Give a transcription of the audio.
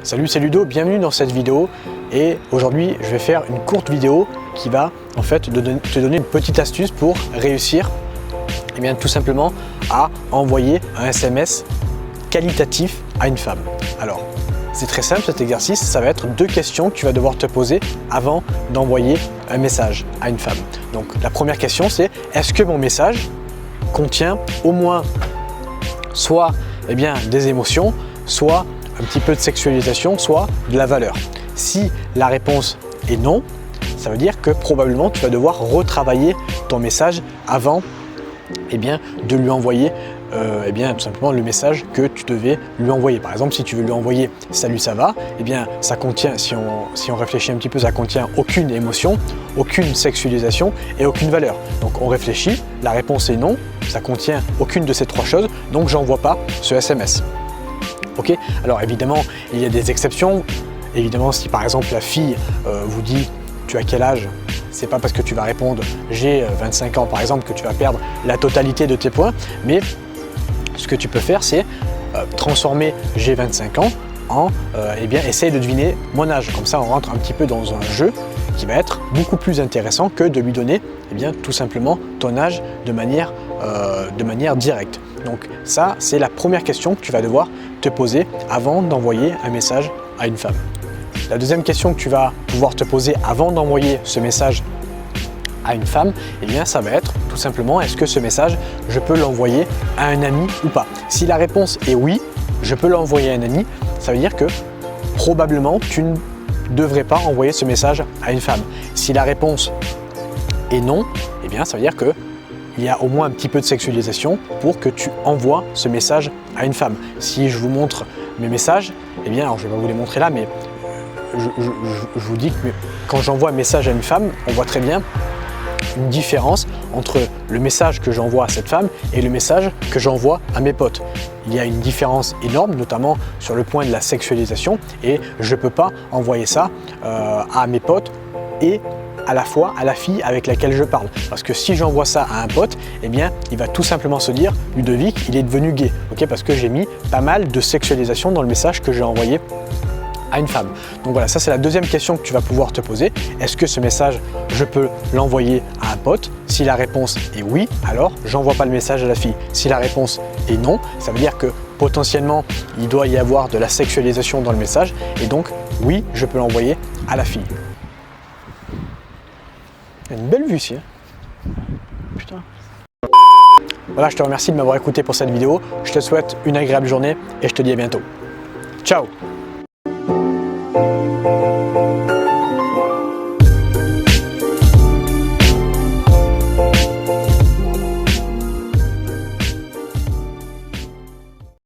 Salut, c'est Ludo, bienvenue dans cette vidéo et aujourd'hui je vais faire une courte vidéo qui va en fait te donner une petite astuce pour réussir tout simplement à envoyer un SMS qualitatif à une femme. Alors c'est très simple cet exercice, ça va être 2 questions que tu vas devoir te poser avant d'envoyer un message à une femme. Donc la première question c'est: est-ce que mon message contient au moins soit des émotions, soit un petit peu de sexualisation, soit de la valeur? Si la réponse est non, ça veut dire que probablement tu vas devoir retravailler ton message avant de lui envoyer tout simplement le message que tu devais lui envoyer. Par exemple, si tu veux lui envoyer « Salut, ça va ?» ça contient, si on réfléchit un petit peu, ça contient aucune émotion, aucune sexualisation et aucune valeur. Donc on réfléchit, la réponse est non, ça contient aucune de ces 3 choses, donc j'envoie pas ce SMS. Ok? Alors évidemment, il y a des exceptions. Évidemment, si par exemple la fille vous dit « Tu as quel âge ?» c'est pas parce que tu vas répondre « J'ai 25 ans » par exemple que tu vas perdre la totalité de tes points, mais ce que tu peux faire, c'est transformer « J'ai 25 ans » en essaye de deviner mon âge. Comme ça, on rentre un petit peu dans un jeu qui va être beaucoup plus intéressant que de lui donner tout simplement ton âge de manière directe. Donc ça, c'est la première question que tu vas devoir te poser avant d'envoyer un message à une femme. La deuxième question que tu vas pouvoir te poser avant d'envoyer ce message à une femme, ça va être tout simplement: est-ce que ce message, je peux l'envoyer à un ami ou pas? Si la réponse est oui, je peux l'envoyer à un ami, ça veut dire que probablement tu ne devrais pas envoyer ce message à une femme. Si la réponse est non, ça veut dire que il y a au moins un petit peu de sexualisation pour que tu envoies ce message à une femme. Si je vous montre mes messages, alors je ne vais pas vous les montrer là, mais je vous dis que quand j'envoie un message à une femme, on voit très bien une différence entre le message que j'envoie à cette femme et le message que j'envoie à mes potes. Il y a une différence énorme, notamment sur le point de la sexualisation, et je ne peux pas envoyer ça à mes potes et à la fois à la fille avec laquelle je parle. Parce que si j'envoie ça à un pote, il va tout simplement se dire « Ludovic, il est devenu gay ». Parce que j'ai mis pas mal de sexualisation dans le message que j'ai envoyé à une femme. Donc voilà, ça c'est la deuxième question que tu vas pouvoir te poser. Est-ce que ce message, je peux l'envoyer à un pote? Si la réponse est oui, alors j'envoie pas le message à la fille. Si la réponse est non, ça veut dire que potentiellement il doit y avoir de la sexualisation dans le message et donc oui, je peux l'envoyer à la fille. Il y a une belle vue ici. Putain. Voilà, je te remercie de m'avoir écouté pour cette vidéo. Je te souhaite une agréable journée et je te dis à bientôt. Ciao!